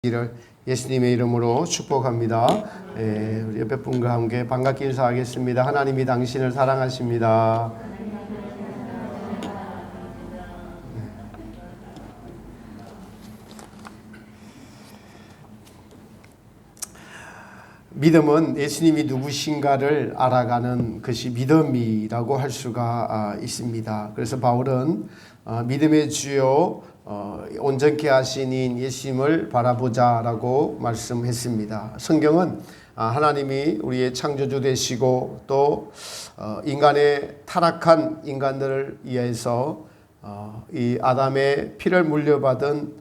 이를 예수님의 이름으로 축복합니다. 우리 옆에 분과 함께 반갑게 인사하겠습니다. 하나님이 당신을 사랑하십니다. 믿음은 예수님이 누구신가를 알아가는 것이 믿음이라고 할 수가 있습니다. 그래서 바울은 믿음의 주요 온전케 하시는 예수님을 바라보자라고 말씀했습니다. 성경은 하나님이 우리의 창조주 되시고 또 인간의 타락한 인간들을 위해서 이 아담의 피를 물려받은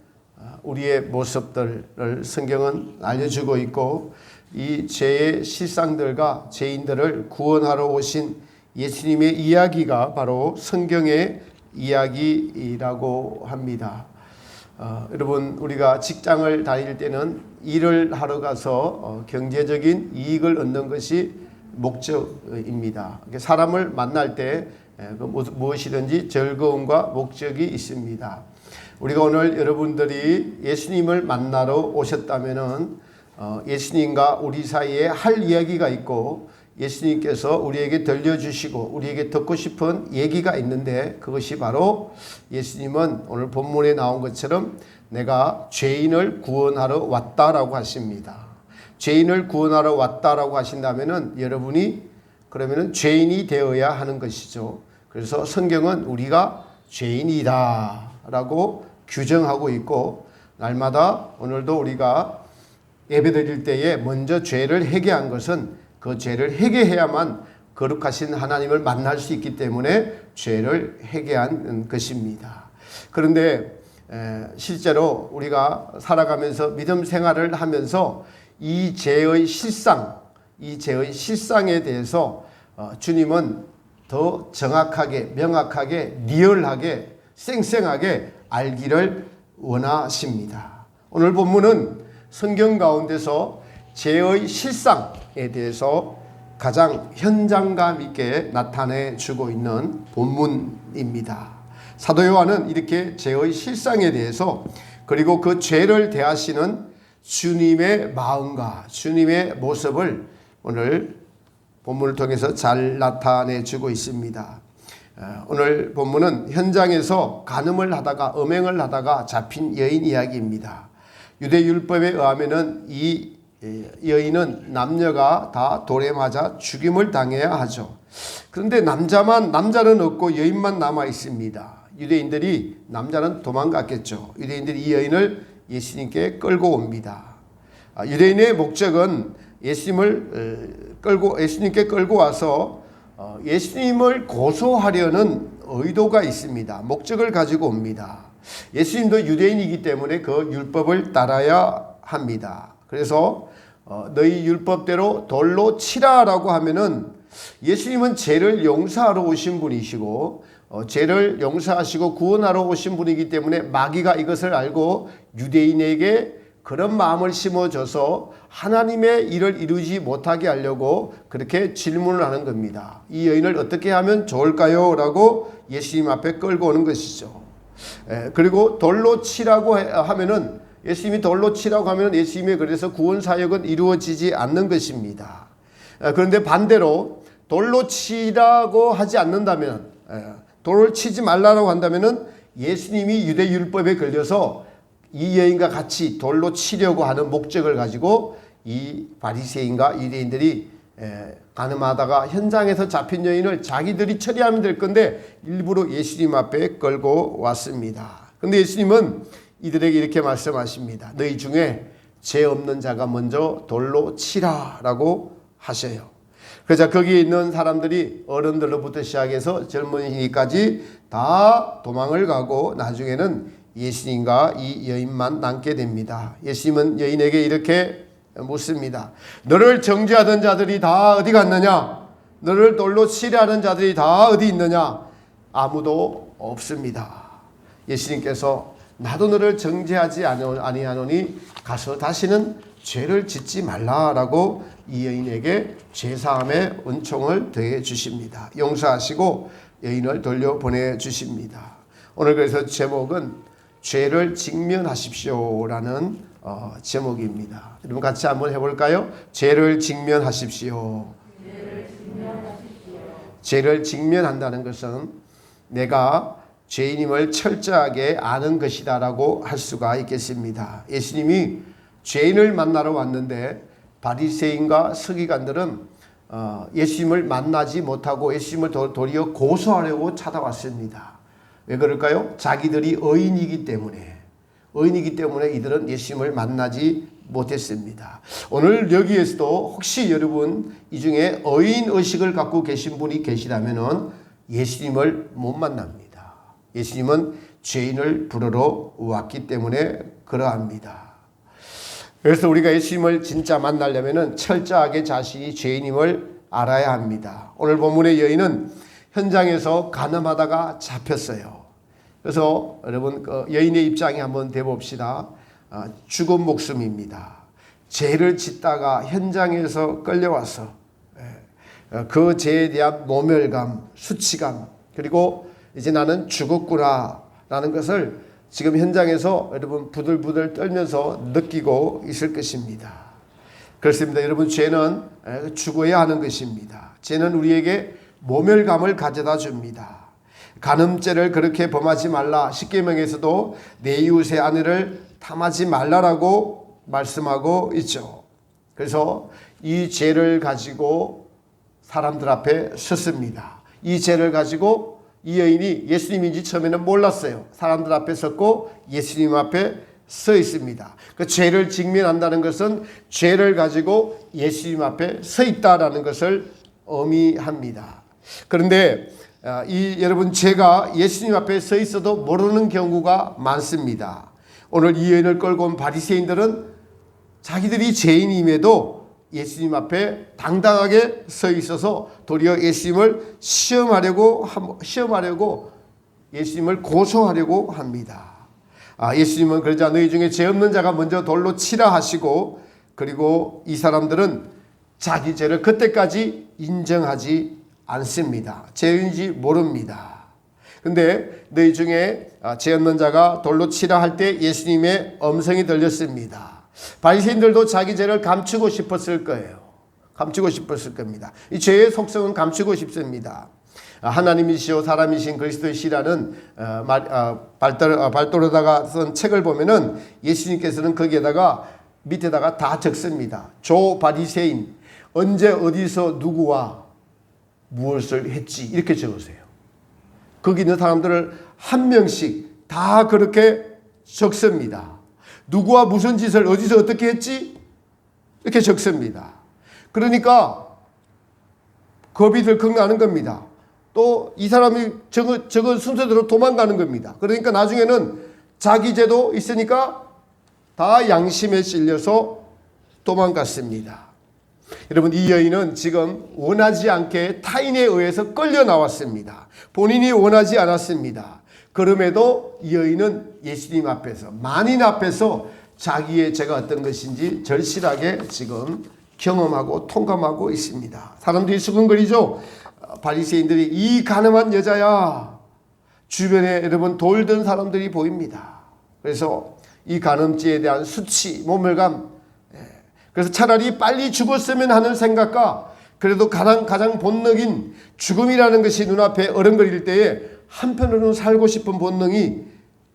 우리의 모습들을 성경은 알려주고 있고, 이 죄의 실상들과 죄인들을 구원하러 오신 예수님의 이야기가 바로 성경의 이야기라고 합니다. 여러분, 우리가 직장을 다닐 때는 일을 하러 가서 경제적인 이익을 얻는 것이 목적입니다. 사람을 만날 때 무엇이든지 즐거움과 목적이 있습니다. 우리가 오늘 여러분들이 예수님을 만나러 오셨다면은 예수님과 우리 사이에 할 이야기가 있고, 예수님께서 우리에게 들려주시고 우리에게 듣고 싶은 얘기가 있는데, 그것이 바로 예수님은 오늘 본문에 나온 것처럼 내가 죄인을 구원하러 왔다라고 하십니다. 죄인을 구원하러 왔다라고 하신다면은 여러분이 그러면은 죄인이 되어야 하는 것이죠. 그래서 성경은 우리가 죄인이다라고 규정하고 있고, 날마다 오늘도 우리가 예배드릴 때에 먼저 죄를 회개한 것은 그 죄를 회개해야만 거룩하신 하나님을 만날 수 있기 때문에 죄를 회개한 것입니다. 그런데 실제로 우리가 살아가면서 믿음 생활을 하면서 이 죄의 실상에 대해서 주님은 더 정확하게, 명확하게, 리얼하게, 쌩쌩하게 알기를 원하십니다. 오늘 본문은 성경 가운데서 죄의 실상에 대해서 가장 현장감 있게 나타내 주고 있는 본문입니다. 사도 요한은 이렇게 죄의 실상에 대해서, 그리고 그 죄를 대하시는 주님의 마음과 주님의 모습을 오늘 본문을 통해서 잘 나타내 주고 있습니다. 오늘 본문은 현장에서 간음을 하다가 음행을 하다가 잡힌 여인 이야기입니다. 유대 율법에 의하면은 이 여인은 남녀가 다 돌에 맞아 죽임을 당해야 하죠. 그런데 남자는 없고 여인만 남아 있습니다. 유대인들이, 남자는 도망갔겠죠. 유대인들이 이 여인을 예수님께 끌고 옵니다. 유대인의 목적은 예수님께 끌고 와서 예수님을 고소하려는 의도가 있습니다. 목적을 가지고 옵니다. 예수님도 유대인이기 때문에 그 율법을 따라야 합니다. 그래서 너희 율법대로 돌로 치라라고 하면은, 예수님은 죄를 용서하러 오신 분이시고 죄를 용서하시고 구원하러 오신 분이기 때문에 마귀가 이것을 알고 유대인에게 그런 마음을 심어줘서 하나님의 일을 이루지 못하게 하려고 그렇게 질문을 하는 겁니다. 이 여인을 어떻게 하면 좋을까요? 라고 예수님 앞에 끌고 오는 것이죠. 그리고 돌로 치라고 하면은, 예수님이 돌로 치라고 하면 예수님의 그래서 구원 사역은 이루어지지 않는 것입니다. 그런데 반대로 돌로 치라고 하지 않는다면, 돌을 치지 말라고 한다면은 예수님이 유대 율법에 걸려서 이 여인과 같이 돌로 치려고 하는 목적을 가지고 이 바리새인과 유대인들이 간음하다가 현장에서 잡힌 여인을 자기들이 처리하면 될 건데 일부러 예수님 앞에 끌고 왔습니다. 그런데 예수님은 이들에게 이렇게 말씀하십니다. 너희 중에 죄 없는 자가 먼저 돌로 치라라고 하셔요. 그래서 거기에 있는 사람들이 어른들로부터 시작해서 젊은이까지 다 도망을 가고 나중에는 예수님과 이 여인만 남게 됩니다. 예수님은 여인에게 이렇게 묻습니다. 너를 정죄하던 자들이 다 어디 갔느냐? 너를 돌로 치려 하는 자들이 다 어디 있느냐? 아무도 없습니다. 예수님께서 나도 너를 정죄하지 아니하노니 가서 다시는 죄를 짓지 말라라고 이 여인에게 죄사함의 은총을 더해 주십니다. 용서하시고 여인을 돌려보내 주십니다. 오늘 그래서 제목은 죄를 직면하십시오라는 제목입니다. 여러분 같이 한번 해볼까요? 죄를 직면하십시오. 죄를 직면한다는 것은 내가 죄인임을 철저하게 아는 것이다라고 할 수가 있겠습니다. 예수님이 죄인을 만나러 왔는데 바리새인과 서기관들은 예수님을 만나지 못하고 예수님을 도리어 고소하려고 찾아왔습니다. 왜 그럴까요? 자기들이 의인이기 때문에 이들은 예수님을 만나지 못했습니다. 오늘 여기에서도 혹시 여러분 이 중에 의인 의식을 갖고 계신 분이 계시다면 예수님을 못 만납니다. 예수님은 죄인을 부르러 왔기 때문에 그러합니다. 그래서 우리가 예수님을 진짜 만나려면 철저하게 자신이 죄인임을 알아야 합니다. 오늘 본문의 여인은 현장에서 간음하다가 잡혔어요. 그래서 여러분 여인의 입장에 한번 대봅시다. 죽은 목숨입니다. 죄를 짓다가 현장에서 끌려와서 그 죄에 대한 모멸감, 수치감, 그리고 이제 나는 죽었구나 라는 것을 지금 현장에서 여러분 부들부들 떨면서 느끼고 있을 것입니다. 그렇습니다. 여러분 죄는 죽어야 하는 것입니다. 죄는 우리에게 모멸감을 가져다 줍니다. 간음죄를 그렇게 범하지 말라. 십계명에서도 내 이웃의 아내를 탐하지 말라라고 말씀하고 있죠. 그래서 이 죄를 가지고 사람들 앞에 섰습니다. 이 죄를 가지고 이 여인이 예수님인지 처음에는 몰랐어요. 사람들 앞에 섰고 예수님 앞에 서 있습니다. 그 죄를 직면한다는 것은 죄를 가지고 예수님 앞에 서 있다라는 것을 의미합니다. 그런데 여러분 죄가 예수님 앞에 서 있어도 모르는 경우가 많습니다. 오늘 이 여인을 끌고 온 바리새인들은 자기들이 죄인임에도 예수님 앞에 당당하게 서 있어서 도리어 예수님을 시험하려고 예수님을 고소하려고 합니다. 예수님은 그러자 너희 중에 죄 없는 자가 먼저 돌로 치라 하시고, 그리고 이 사람들은 자기 죄를 그때까지 인정하지 않습니다. 죄인지 모릅니다. 근데 너희 중에 죄 없는 자가 돌로 치라 할 때 예수님의 음성이 들렸습니다. 바리새인들도 자기 죄를 감추고 싶었을 거예요. 감추고 싶었을 겁니다. 이 죄의 속성은 감추고 싶습니다. 하나님이시오 사람이신 그리스도이시라는 발도르다가 쓴 책을 보면은 예수님께서는 거기에다가 밑에다가 다 적습니다. 조 바리새인 언제 어디서 누구와 무엇을 했지 이렇게 적으세요. 거기 있는 사람들을 한 명씩 다 그렇게 적습니다. 누구와 무슨 짓을 어디서 어떻게 했지 이렇게 적습니다. 그러니까 겁이 덜컥 나는 겁니다. 또 이 사람이 적은 순서대로 도망가는 겁니다. 그러니까 나중에는 자기 죄도 있으니까 다 양심에 찔려서 도망갔습니다. 여러분 이 여인은 지금 원하지 않게 타인에 의해서 끌려 나왔습니다. 본인이 원하지 않았습니다. 그럼에도 이 여인은 예수님 앞에서 만인 앞에서 자기의 죄가 어떤 것인지 절실하게 지금 경험하고 통감하고 있습니다. 사람들이 수근거리죠. 바리새인들이 이 가늠한 여자야. 주변에 여러분 돌던 사람들이 보입니다. 그래서 이 간음죄에 대한 수치, 모멸감, 그래서 차라리 빨리 죽었으면 하는 생각과 그래도 가장 본능인 죽음이라는 것이 눈앞에 어른거릴 때에 한편으로는 살고 싶은 본능이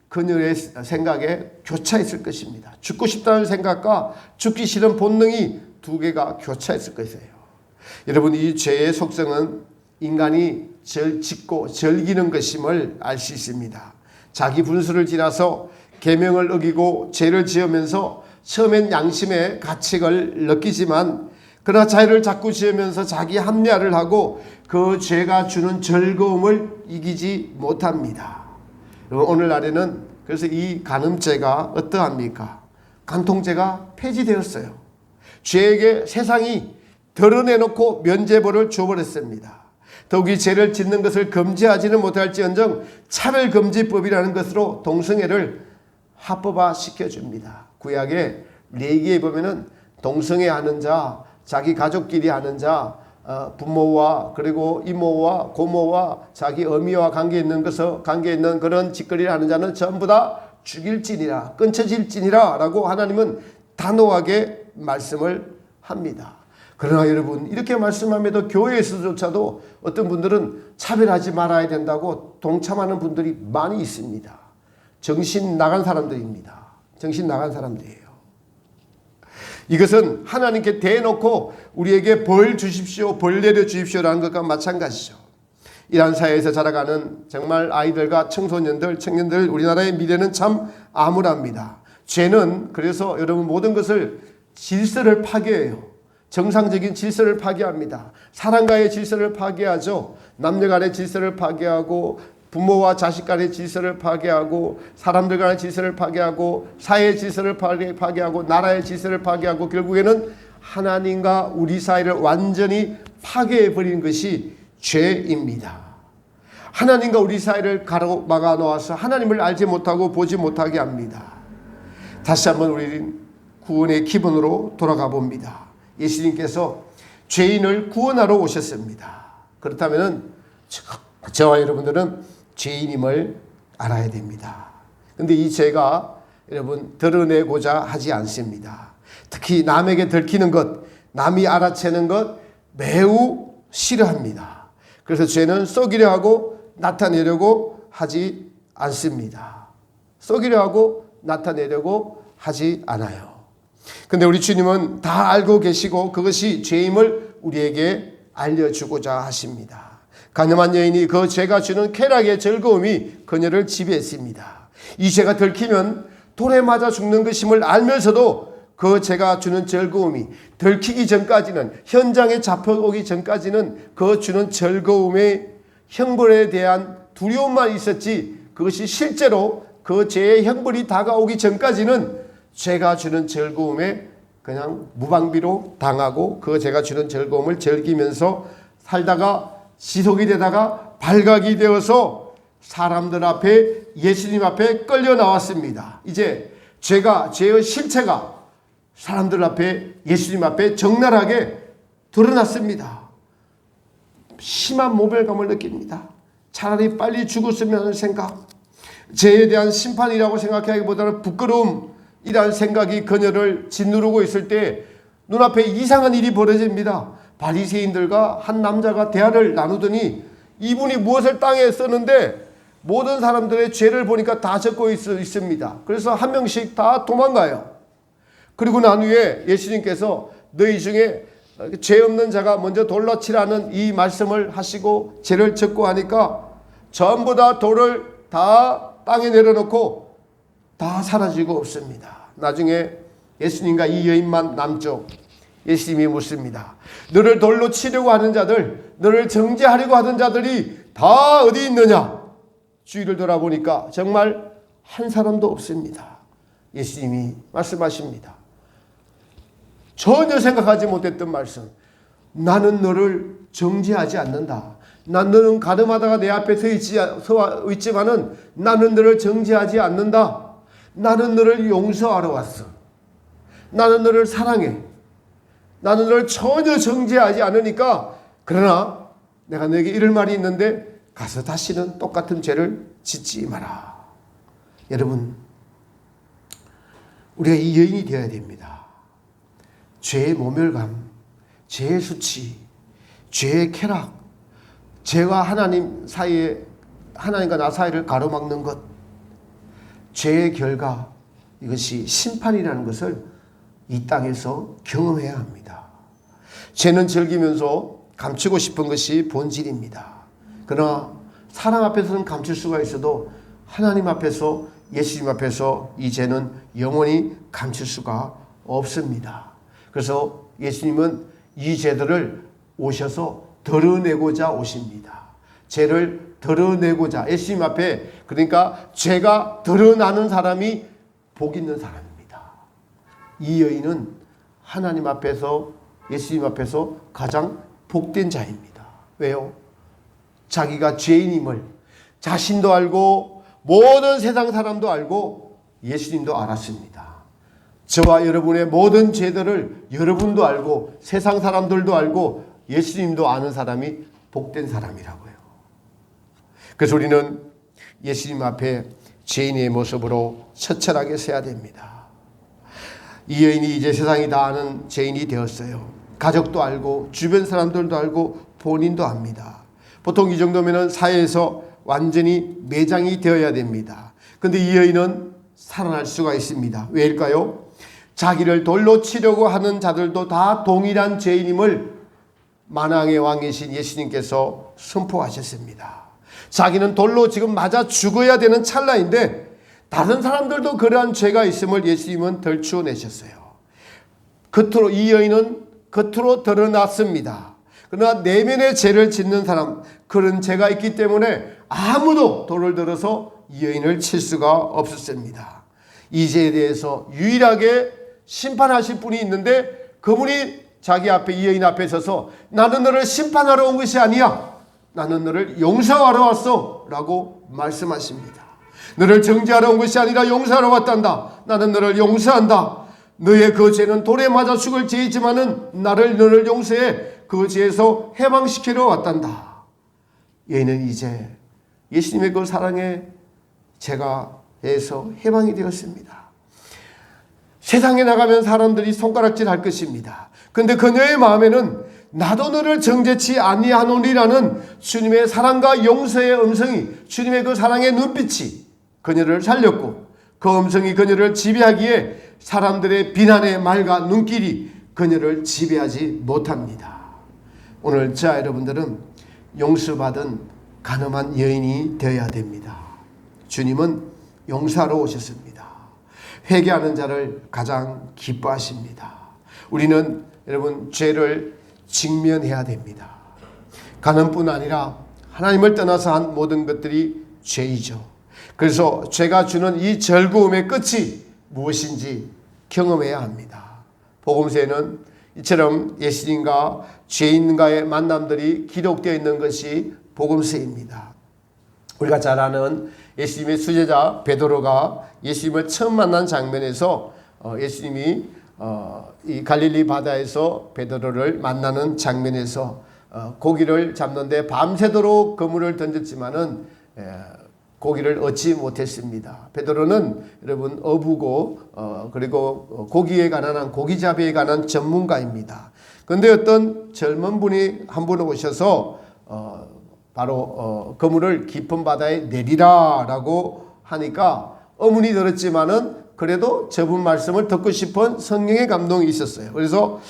그녀의 생각에 교차했을 것입니다. 죽고 싶다는 생각과 죽기 싫은 본능이 두 개가 교차했을 것이에요. 여러분 이 죄의 속성은 인간이 짓고 즐기는 것임을 알 수 있습니다. 자기 분수를 지나서 계명을 어기고 죄를 지으면서 처음엔 양심의 가책을 느끼지만 그러나 죄를 자꾸 지으면서 자기 합리화를 하고 그 죄가 주는 즐거움을 이기지 못합니다. 오늘날에는 그래서 이 간음죄가 어떠합니까? 간통죄가 폐지되었어요. 죄에게 세상이 드러내놓고 면죄부를 줘버렸습니다. 더욱이 죄를 짓는 것을 금지하지는 못할지언정 차별금지법이라는 것으로 동성애를 합법화 시켜줍니다. 구약에 레위기에 보면은 동성애하는 자, 자기 가족끼리 하는 자, 부모와 그리고 이모와 고모와 자기 어미와 관계 있는 그런 짓거리를 하는 자는 전부 다 죽일지니라, 끊쳐질지니라 라고 하나님은 단호하게 말씀을 합니다. 그러나 여러분, 이렇게 말씀함에도 교회에서조차도 어떤 분들은 차별하지 말아야 된다고 동참하는 분들이 많이 있습니다. 정신 나간 사람들입니다. 정신 나간 사람들이에요. 이것은 하나님께 대놓고 우리에게 벌 주십시오, 벌 내려 주십시오라는 것과 마찬가지죠. 이란 사회에서 자라가는 정말 아이들과 청소년들, 청년들, 우리나라의 미래는 참 암울합니다. 죄는 그래서 여러분 모든 것을 질서를 파괴해요. 정상적인 질서를 파괴합니다. 사랑과의 질서를 파괴하죠. 남녀 간의 질서를 파괴하고 부모와 자식 간의 질서를 파괴하고 사람들 간의 질서를 파괴하고 사회의 질서를 파괴하고 나라의 질서를 파괴하고 결국에는 하나님과 우리 사이를 완전히 파괴해버리는 것이 죄입니다. 하나님과 우리 사이를 가로막아 놓아서 하나님을 알지 못하고 보지 못하게 합니다. 다시 한번 우리는 구원의 기본으로 돌아가 봅니다. 예수님께서 죄인을 구원하러 오셨습니다. 그렇다면 저와 여러분들은 죄인임을 알아야 됩니다. 그런데 이 죄가 여러분 드러내고자 하지 않습니다. 특히 남에게 들키는 것, 남이 알아채는 것 매우 싫어합니다. 그래서 죄는 속이려 하고 나타내려고 하지 않습니다. 속이려 하고 나타내려고 하지 않아요. 근데 우리 주님은 다 알고 계시고 그것이 죄임을 우리에게 알려주고자 하십니다. 가늠한 여인이 그 죄가 주는 쾌락의 즐거움이 그녀를 지배했습니다. 이 죄가 들키면 돌에 맞아 죽는 것임을 알면서도 그 죄가 주는 즐거움이 들키기 전까지는, 현장에 잡혀오기 전까지는 그 주는 즐거움의 형벌에 대한 두려움만 있었지, 그것이 실제로 그 죄의 형벌이 다가오기 전까지는 죄가 주는 즐거움에 그냥 무방비로 당하고 그 죄가 주는 즐거움을 즐기면서 살다가 지속이 되다가 발각이 되어서 사람들 앞에, 예수님 앞에 끌려 나왔습니다. 이제 죄의 실체가 사람들 앞에, 예수님 앞에 적나라하게 드러났습니다. 심한 모멸감을 느낍니다. 차라리 빨리 죽었으면 하는 생각, 죄에 대한 심판이라고 생각하기보다는 부끄러움이라는 생각이 그녀를 짓누르고 있을 때 눈앞에 이상한 일이 벌어집니다. 바리새인들과 한 남자가 대화를 나누더니 이분이 무엇을 땅에 썼는데 모든 사람들의 죄를 보니까 다 적고 있습니다. 그래서 한 명씩 다 도망가요. 그리고 난 후에 예수님께서 너희 중에 죄 없는 자가 먼저 돌로 치라는 이 말씀을 하시고 죄를 적고 하니까 전부 다 돌을 다 땅에 내려놓고 다 사라지고 없습니다. 나중에 예수님과 이 여인만 남죠. 예수님이 묻습니다. 너를 돌로 치려고 하는 자들, 너를 정죄하려고 하던 자들이 다 어디 있느냐? 주위를 돌아보니까 정말 한 사람도 없습니다. 예수님이 말씀하십니다. 전혀 생각하지 못했던 말씀. 나는 너를 정죄하지 않는다. 너는 가늠하다가 내 앞에 서 있지만은 나는 너를 정죄하지 않는다. 나는 너를 용서하러 왔어. 나는 너를 사랑해. 나는 너를 전혀 정죄하지 않으니까, 그러나 내가 너에게 이럴 말이 있는데 가서 다시는 똑같은 죄를 짓지 마라. 여러분, 우리가 이 여인이 되어야 됩니다. 죄의 모멸감, 죄의 수치, 죄의 쾌락, 죄와 하나님 사이에, 하나님과 나 사이를 가로막는 것, 죄의 결과, 이것이 심판이라는 것을 이 땅에서 경험해야 합니다. 죄는 즐기면서 감추고 싶은 것이 본질입니다. 그러나 사람 앞에서는 감출 수가 있어도 하나님 앞에서, 예수님 앞에서 이 죄는 영원히 감출 수가 없습니다. 그래서 예수님은 이 죄들을 오셔서 드러내고자 오십니다. 죄를 드러내고자, 예수님 앞에, 그러니까 죄가 드러나는 사람이 복 있는 사람입니다. 이 여인은 하나님 앞에서, 예수님 앞에서 가장 복된 자입니다. 왜요? 자기가 죄인임을 자신도 알고 모든 세상 사람도 알고 예수님도 알았습니다. 저와 여러분의 모든 죄들을 여러분도 알고 세상 사람들도 알고 예수님도 아는 사람이 복된 사람이라고요. 그래서 우리는 예수님 앞에 죄인의 모습으로 처철하게 서야 됩니다. 이 여인이 이제 세상이 다 아는 죄인이 되었어요. 가족도 알고 주변 사람들도 알고 본인도 압니다. 보통 이 정도면 사회에서 완전히 매장이 되어야 됩니다. 그런데 이 여인은 살아날 수가 있습니다. 왜일까요? 자기를 돌로 치려고 하는 자들도 다 동일한 죄인임을 만왕의 왕이신 예수님께서 선포하셨습니다. 자기는 돌로 지금 맞아 죽어야 되는 찰나인데 다른 사람들도 그러한 죄가 있음을 예수님은 덜추어내셨어요. 겉으로 이 여인은 겉으로 드러났습니다. 그러나 내면의 죄를 짓는 사람, 그런 죄가 있기 때문에 아무도 돌을 들어서 이 여인을 칠 수가 없었습니다. 이 죄에 대해서 유일하게 심판하실 분이 있는데 그분이 자기 앞에 이 여인 앞에 서서 나는 너를 심판하러 온 것이 아니야. 나는 너를 용서하러 왔어 라고 말씀하십니다. 너를 정죄하러 온 것이 아니라 용서하러 왔단다. 나는 너를 용서한다. 너의 그 죄는 돌에 맞아 죽을 죄이지만은 너를 용서해 그 죄에서 해방시키러 왔단다. 여인은 이제 예수님의 그 사랑에 죄가 해서 해방이 되었습니다. 세상에 나가면 사람들이 손가락질 할 것입니다. 그런데 그녀의 마음에는 나도 너를 정죄치 아니하노니라는 주님의 사랑과 용서의 음성이, 주님의 그 사랑의 눈빛이 그녀를 살렸고 그 음성이 그녀를 지배하기에 사람들의 비난의 말과 눈길이 그녀를 지배하지 못합니다. 오늘 저와 여러분들은 용서받은 간음한 여인이 되어야 됩니다. 주님은 용서하러 오셨습니다. 회개하는 자를 가장 기뻐하십니다. 우리는 여러분 죄를 직면해야 됩니다. 간음뿐 아니라 하나님을 떠나서 한 모든 것들이 죄이죠. 그래서 죄가 주는 이 즐거움의 끝이 무엇인지 경험해야 합니다. 복음서에는 이처럼 예수님과 죄인과의 만남들이 기록되어 있는 것이 복음서입니다. 우리가 잘 아는 예수님의 수제자 베드로가 예수님을 처음 만난 장면에서 예수님이 이 갈릴리 바다에서 베드로를 만나는 장면에서 고기를 잡는데 밤새도록 그물을 던졌지만은 고기를 얻지 못했습니다. 베드로는 여러분 어부고 그리고 고기에 관한 고기잡이에 관한 전문가입니다. 그런데 어떤 젊은 분이 한 분 오셔서 바로 그물을 깊은 바다에 내리라라고 하니까 어문이 들었지만은 그래도 저분 말씀을 듣고 싶은 성령의 감동이 있었어요. 그래서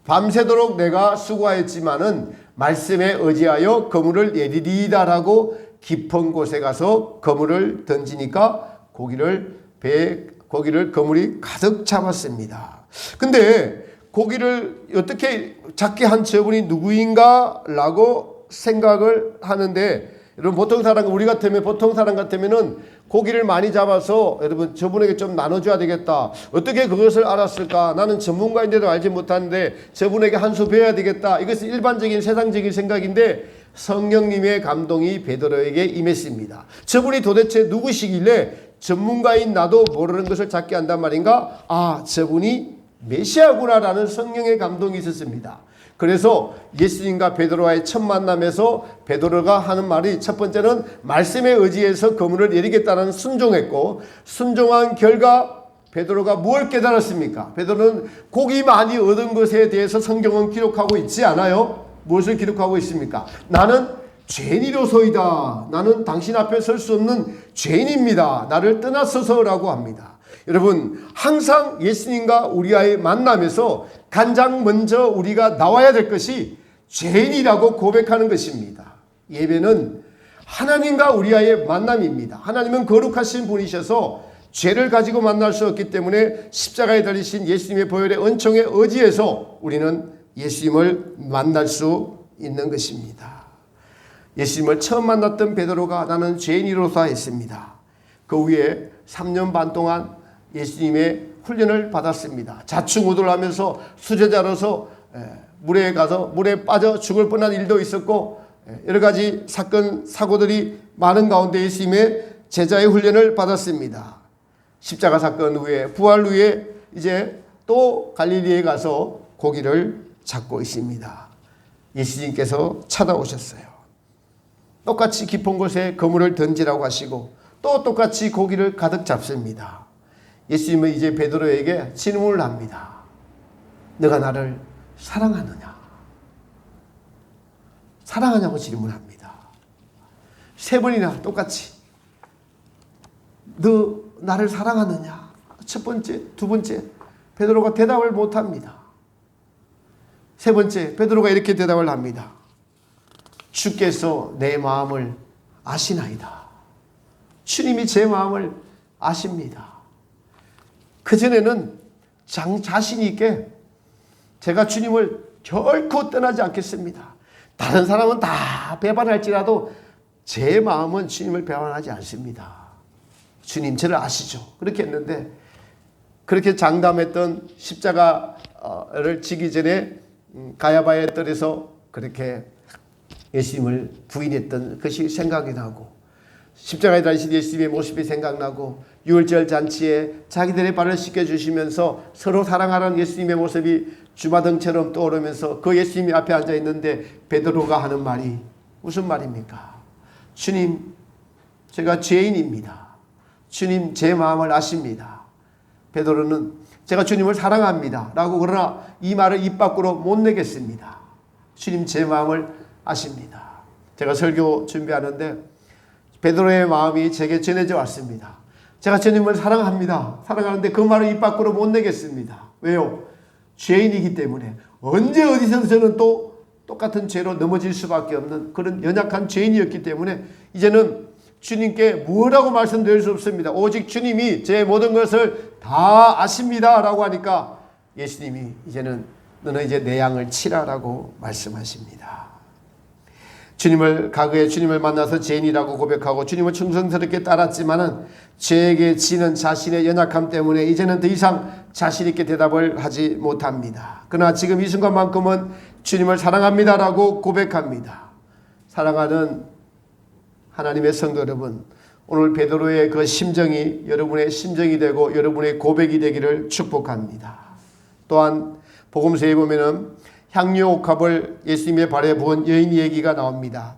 밤새도록 내가 수고하였지만은 말씀에 의지하여 그물을 내리리다라고 깊은 곳에 가서 그물을 던지니까 고기를 그물이 가득 잡았습니다. 근데 고기를 어떻게 잡게 한 저분이 누구인가라고 생각을 하는데, 여러분 보통 사람, 우리 같으면 보통 사람 같으면은 고기를 많이 잡아서 여러분 저분에게 좀 나눠줘야 되겠다. 어떻게 그것을 알았을까? 나는 전문가인데도 알지 못하는데 저분에게 한 수 배워야 되겠다. 이것은 일반적인 세상적인 생각인데 성령님의 감동이 베드로에게 임했습니다. 저분이 도대체 누구시길래 전문가인 나도 모르는 것을 찾게 한단 말인가? 아, 저분이 메시아구나라는 성령의 감동이 있었습니다. 그래서 예수님과 베드로와의 첫 만남에서 베드로가 하는 말이 첫 번째는 말씀에 의지해서 그물을 내리겠다는 순종했고, 순종한 결과 베드로가 무엇을 깨달았습니까? 베드로는 고기 많이 얻은 것에 대해서 성경은 기록하고 있지 않아요. 무엇을 기록하고 있습니까? 나는 죄인이로소이다. 나는 당신 앞에 설 수 없는 죄인입니다. 나를 떠나소서라고 합니다. 여러분, 항상 예수님과 우리와의 만남에서 가장 먼저 우리가 나와야 될 것이 죄인이라고 고백하는 것입니다. 예배는 하나님과 우리와의 만남입니다. 하나님은 거룩하신 분이셔서 죄를 가지고 만날 수 없기 때문에 십자가에 달리신 예수님의 보혈의 은총에 의지해서 우리는 예수님을 만날 수 있는 것입니다. 예수님을 처음 만났던 베드로가 나는 죄인이로서 했습니다. 그 후에 3년 반 동안 예수님의 훈련을 받았습니다. 자충우돌하면서 수제자로서 물에 가서 물에 빠져 죽을 뻔한 일도 있었고 여러 가지 사건 사고들이 많은 가운데 예수님의 제자의 훈련을 받았습니다. 십자가 사건 후에 부활 후에 이제 또 갈릴리에 가서 고기를 잡고 있습니다. 예수님께서 찾아오셨어요. 똑같이 깊은 곳에 그물을 던지라고 하시고 또 똑같이 고기를 가득 잡습니다. 예수님은 이제 베드로에게 질문을 합니다. 너가 나를 사랑하느냐? 사랑하냐고 질문합니다. 3번이나 똑같이 너 나를 사랑하느냐? 첫 번째, 두 번째 베드로가 대답을 못합니다. 3번째 베드로가 이렇게 대답을 합니다. 주께서 내 마음을 아시나이다. 주님이 제 마음을 아십니다. 그전에는 자신 있게 제가 주님을 결코 떠나지 않겠습니다. 다른 사람은 다 배반할지라도 제 마음은 주님을 배반하지 않습니다. 주님 저를 아시죠? 그렇게 했는데 그렇게 장담했던 십자가를 지기 전에 가야바의 뜰에서 그렇게 예수님을 부인했던 것이 생각이 나고 십자가에 달리신 예수님의 모습이 생각나고 유월절 잔치에 자기들의 발을 씻겨주시면서 서로 사랑하는 예수님의 모습이 주마등처럼 떠오르면서 그 예수님이 앞에 앉아 있는데 베드로가 하는 말이 무슨 말입니까? 주님 제가 죄인입니다. 주님 제 마음을 아십니다. 베드로는 제가 주님을 사랑합니다 라고 그러나 이 말을 입 밖으로 못 내겠습니다. 주님 제 마음을 아십니다. 제가 설교 준비하는데 베드로의 마음이 제게 전해져 왔습니다. 제가 주님을 사랑합니다. 사랑하는데 그 말을 입 밖으로 못 내겠습니다. 왜요? 죄인이기 때문에 언제 어디서든 저는 또 똑같은 죄로 넘어질 수밖에 없는 그런 연약한 죄인이었기 때문에 이제는 주님께 뭐라고 말씀드릴 수 없습니다. 오직 주님이 제 모든 것을 다 아십니다 라고 하니까 예수님이 이제는 너는 이제 내 양을 치라라고 말씀하십니다. 과거에 주님을 만나서 죄인이라고 고백하고 주님을 충성스럽게 따랐지만은 죄에게 지는 자신의 연약함 때문에 이제는 더 이상 자신 있게 대답을 하지 못합니다. 그러나 지금 이 순간만큼은 주님을 사랑합니다라고 고백합니다. 사랑하는 하나님의 성도 여러분, 오늘 베드로의 그 심정이 여러분의 심정이 되고 여러분의 고백이 되기를 축복합니다. 또한 복음서에 보면은 향유 옥합을 예수님의 발에 부은 여인 얘기가 나옵니다.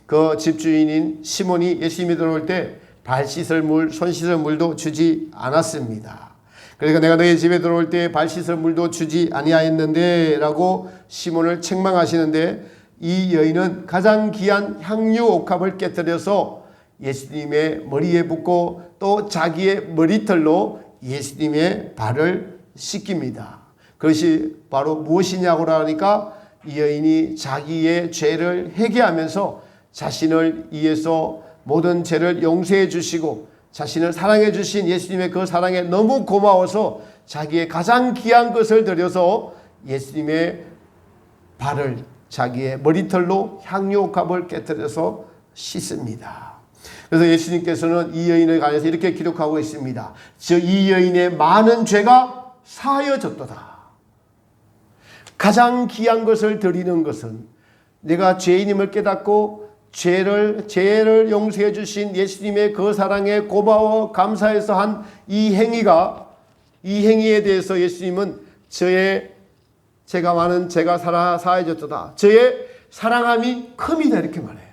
그 집주인인 시몬이 예수님이 들어올 때 발 씻을 물, 손 씻을 물도 주지 않았습니다. 그러니까 내가 너희 집에 들어올 때 발 씻을 물도 주지 아니하였는데 라고 시몬을 책망하시는데 이 여인은 가장 귀한 향유 옥합을 깨뜨려서 예수님의 머리에 붓고 또 자기의 머리털로 예수님의 발을 씻깁니다. 그것이 바로 무엇이냐고 하니까 이 여인이 자기의 죄를 회개하면서 자신을 위해서 모든 죄를 용서해 주시고 자신을 사랑해 주신 예수님의 그 사랑에 너무 고마워서 자기의 가장 귀한 것을 들여서 예수님의 발을 자기의 머리털로 향유옥합을 깨뜨려서 씻습니다. 그래서 예수님께서는 이 여인에 관해서 이렇게 기록하고 있습니다. 이 여인의 많은 죄가 사하여졌도다. 가장 귀한 것을 드리는 것은 내가 죄인임을 깨닫고 죄를 용서해 주신 예수님의 그 사랑에 고마워 감사해서 한 이 행위에 대해서 예수님은 제가 많은 죄가 사하여졌도다. 저의 사랑함이 큼이다 이렇게 말해요.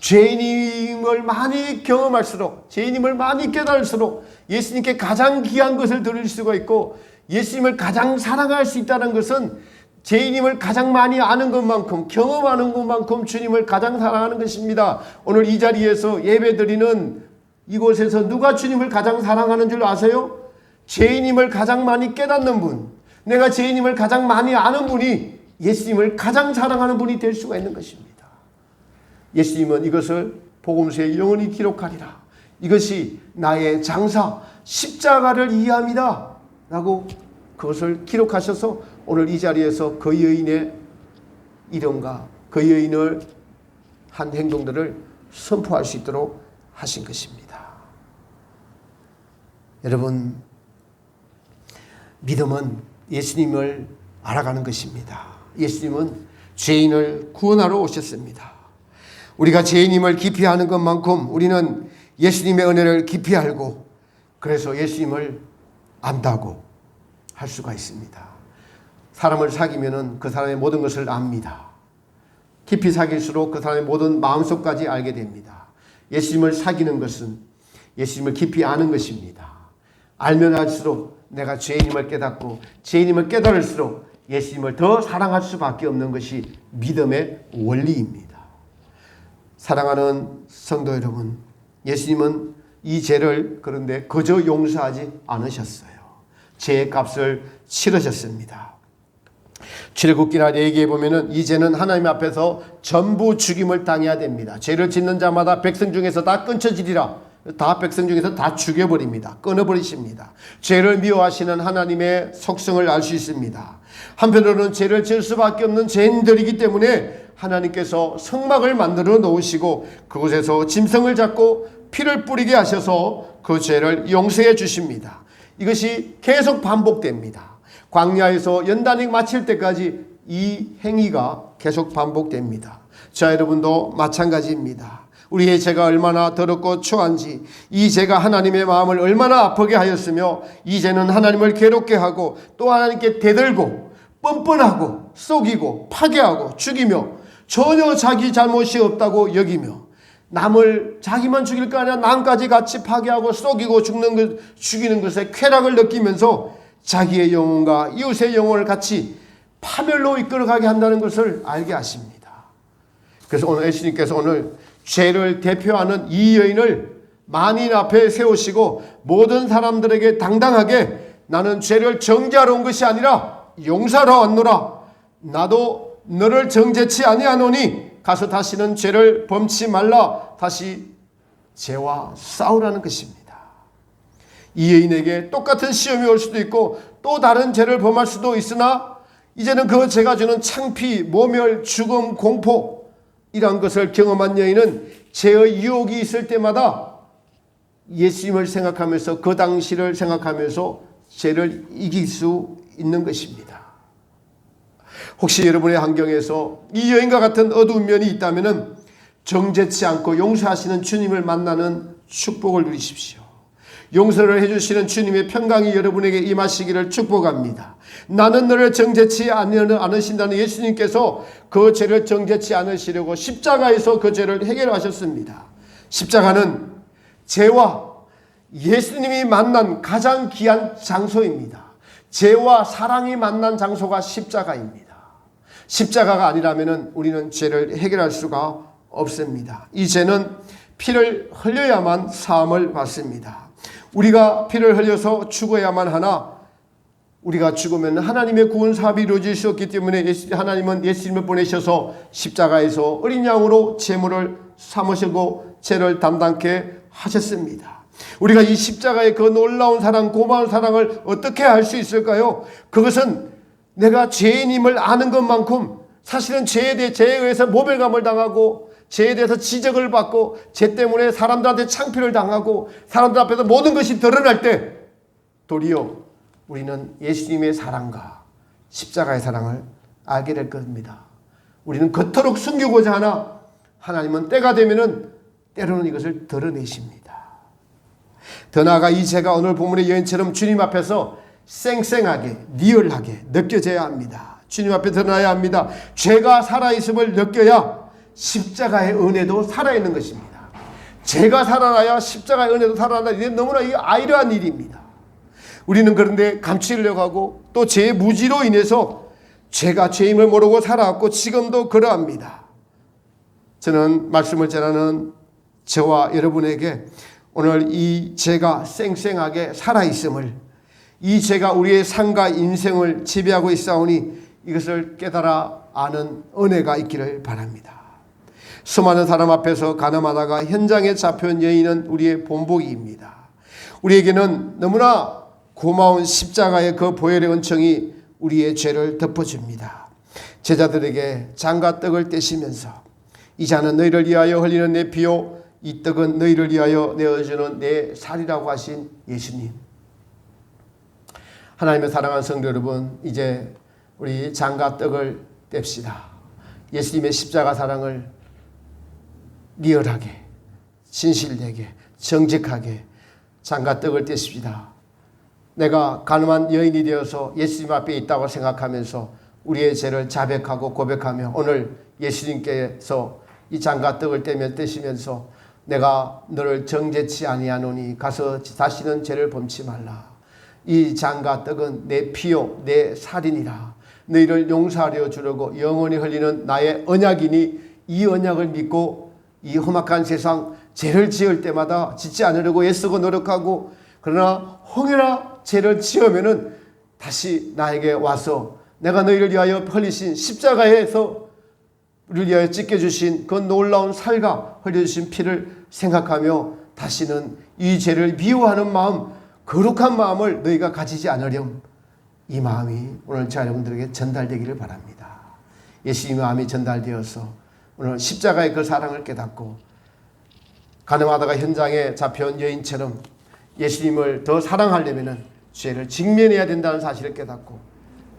죄인임을 많이 경험할수록 죄인임을 많이 깨달을수록 예수님께 가장 귀한 것을 드릴 수가 있고 예수님을 가장 사랑할 수 있다는 것은 죄인임을 가장 많이 아는 것만큼 경험하는 것만큼 주님을 가장 사랑하는 것입니다. 오늘 이 자리에서 예배드리는 이곳에서 누가 주님을 가장 사랑하는 줄 아세요? 죄인임을 가장 많이 깨닫는 분, 내가 죄인임을 가장 많이 아는 분이 예수님을 가장 사랑하는 분이 될 수가 있는 것입니다. 예수님은 이것을 복음서에 영원히 기록하리라. 이것이 나의 장사 십자가를 이해합니다 라고 그것을 기록하셔서 오늘 이 자리에서 그 여인의 이름과 그 여인을 한 행동들을 선포할 수 있도록 하신 것입니다. 여러분, 믿음은 예수님을 알아가는 것입니다. 예수님은 죄인을 구원하러 오셨습니다. 우리가 죄인임을 깊이 아는 것만큼 우리는 예수님의 은혜를 깊이 알고 그래서 예수님을 안다고 할 수가 있습니다. 사람을 사귀면은 그 사람의 모든 것을 압니다. 깊이 사귈수록 그 사람의 모든 마음속까지 알게 됩니다. 예수님을 사귀는 것은 예수님을 깊이 아는 것입니다. 알면 알수록 내가 죄인임을 깨닫고 죄인임을 깨달을수록 예수님을 더 사랑할 수밖에 없는 것이 믿음의 원리입니다. 사랑하는 성도 여러분, 예수님은 이 죄를 그런데 그저 용서하지 않으셨어요. 죄의 값을 치르셨습니다. 출애굽기나 레위기에 보면은 이 죄는 하나님 앞에서 전부 죽임을 당해야 됩니다. 죄를 짓는 자마다 백성 중에서 다 끊쳐지리라. 다 백성 중에서 다 죽여버립니다. 끊어버리십니다. 죄를 미워하시는 하나님의 속성을 알 수 있습니다. 한편으로는 죄를 지을 수밖에 없는 죄인들이기 때문에 하나님께서 성막을 만들어 놓으시고 그곳에서 짐승을 잡고 피를 뿌리게 하셔서 그 죄를 용서해 주십니다. 이것이 계속 반복됩니다. 광야에서 연단이 마칠 때까지 이 행위가 계속 반복됩니다. 자, 여러분도 마찬가지입니다. 우리의 죄가 얼마나 더럽고 추한지, 이 죄가 하나님의 마음을 얼마나 아프게 하였으며 이 죄는 하나님을 괴롭게 하고 또 하나님께 대들고 뻔뻔하고 속이고 파괴하고 죽이며 전혀 자기 잘못이 없다고 여기며 남을 자기만 죽일 거 아니라 남까지 같이 파괴하고 속이고 죽이는 것에 쾌락을 느끼면서 자기의 영혼과 이웃의 영혼을 같이 파멸로 이끌어가게 한다는 것을 알게 하십니다. 그래서 오늘 예수님께서 오늘 죄를 대표하는 이 여인을 만인 앞에 세우시고 모든 사람들에게 당당하게 나는 죄를 정죄하러 온 것이 아니라 용서하러 왔노라. 나도 너를 정죄치 아니하노니 가서 다시는 죄를 범치 말라. 다시 죄와 싸우라는 것입니다. 이 여인에게 똑같은 시험이 올 수도 있고 또 다른 죄를 범할 수도 있으나 이제는 그 죄가 주는 창피, 모멸, 죽음, 공포 이런 것을 경험한 여인은 죄의 유혹이 있을 때마다 예수님을 생각하면서 그 당시를 생각하면서 죄를 이길 수 있는 것입니다. 혹시 여러분의 환경에서 이 여인과 같은 어두운 면이 있다면 정죄치 않고 용서하시는 주님을 만나는 축복을 누리십시오. 용서를 해주시는 주님의 평강이 여러분에게 임하시기를 축복합니다. 나는 너를 정죄치 않으신다는 예수님께서 그 죄를 정죄치 않으시려고 십자가에서 그 죄를 해결하셨습니다. 십자가는 죄와 예수님이 만난 가장 귀한 장소입니다. 죄와 사랑이 만난 장소가 십자가입니다. 십자가가 아니라면 우리는 죄를 해결할 수가 없습니다. 이 죄는 피를 흘려야만 사함을 받습니다. 우리가 피를 흘려서 죽어야만 하나 우리가 죽으면 하나님의 구원 사업이 이루어질 수 없기 때문에 하나님은 예수님을 보내셔서 십자가에서 어린 양으로 제물을 삼으시고 죄를 담당케 하셨습니다. 우리가 이 십자가의 그 놀라운 사랑, 고마운 사랑을 어떻게 알 수 있을까요? 그것은 내가 죄인임을 아는 것만큼 사실은 죄에 의해서 모멸감을 당하고 죄에 대해서 지적을 받고 죄 때문에 사람들한테 창피를 당하고 사람들 앞에서 모든 것이 드러날 때 도리어 우리는 예수님의 사랑과 십자가의 사랑을 알게 될 겁니다. 우리는 그토록 숨기고자 하나 하나님은 때가 되면은 때로는 이것을 드러내십니다. 더 나아가 이 죄가 오늘 본문의 여인처럼 주님 앞에서 쌩쌩하게 리얼하게 느껴져야 합니다. 주님 앞에 드러나야 합니다. 죄가 살아있음을 느껴야 십자가의 은혜도 살아있는 것입니다. 죄가 살아나야 십자가의 은혜도 살아나야 이게 너무나 아이러한 일입니다. 우리는 그런데 감추려고 하고 또 죄의 무지로 인해서 죄가 죄임을 모르고 살아왔고 지금도 그러합니다. 저는 말씀을 전하는 저와 여러분에게 오늘 이 죄가 쌩쌩하게 살아있음을, 이 죄가 우리의 삶과 인생을 지배하고 있사오니 이것을 깨달아 아는 은혜가 있기를 바랍니다. 수많은 사람 앞에서 가늠하다가 현장에 잡혀온 여인은 우리의 본보기입니다. 우리에게는 너무나 고마운 십자가의 그 보혈의 은총이 우리의 죄를 덮어줍니다. 제자들에게 잔과 떡을 떼시면서 이 잔은 너희를 위하여 흘리는 내 피요 이 떡은 너희를 위하여 내어주는 내 살이라고 하신 예수님. 하나님의 사랑하는 성도 여러분, 이제 우리 잔과 떡을 뗍시다. 예수님의 십자가 사랑을 리얼하게, 진실되게, 정직하게 잔과 떡을 떼십시다. 내가 가늠한 여인이 되어서 예수님 앞에 있다고 생각하면서 우리의 죄를 자백하고 고백하며 오늘 예수님께서 이 잔과 떡을 떼시면서 내가 너를 정죄치 아니하노니 가서 다시는 죄를 범치 말라. 이 잔과 떡은 내 피요 내 살이니라. 너희를 용서하려 주려고 영원히 흘리는 나의 언약이니 이 언약을 믿고 이 험악한 세상 죄를 지을 때마다 짓지 않으려고 애쓰고 노력하고, 그러나 홍해라 죄를 지으면은 다시 나에게 와서 내가 너희를 위하여 흘리신 십자가에서 우리를 위하여 찢겨주신 그 놀라운 살과 흘려주신 피를 생각하며 다시는 이 죄를 미워하는 마음, 거룩한 마음을 너희가 가지지 않으렴. 이 마음이 오늘 저 여러분들에게 전달되기를 바랍니다. 예수님의 마음이 전달되어서 오늘 십자가의 그 사랑을 깨닫고 가늠하다가 현장에 잡혀온 여인처럼 예수님을 더 사랑하려면 죄를 직면해야 된다는 사실을 깨닫고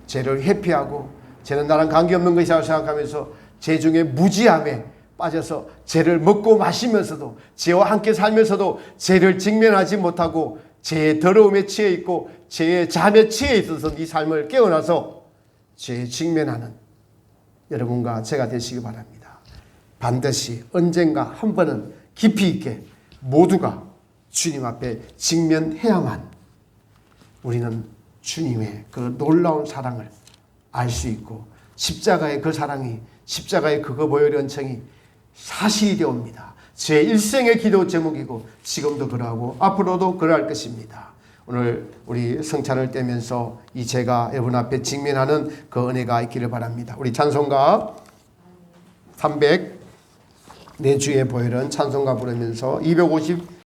죄를 회피하고 죄는 나랑 관계없는 것이라고 생각하면서 죄 중에 무지함에 빠져서 죄를 먹고 마시면서도 죄와 함께 살면서도 죄를 직면하지 못하고 죄의 더러움에 취해 있고 죄의 잠에 취해 있어서 이 삶을 깨어나서 죄에 직면하는 여러분과 제가 되시기 바랍니다. 반드시 언젠가 한 번은 깊이 있게 모두가 주님 앞에 직면해야만 우리는 주님의 그 놀라운 사랑을 알 수 있고 십자가의 그 사랑이, 십자가의 그거 보혈의 은총이 사실이 되옵니다. 제 일생의 기도 제목이고 지금도 그러하고 앞으로도 그러할 것입니다. 오늘 우리 성찬을 떼면서 이 제가 여러분 앞에 직면하는 그 은혜가 있기를 바랍니다. 우리 찬송가 300 내 주의 보혈은 찬송가 부르면서 250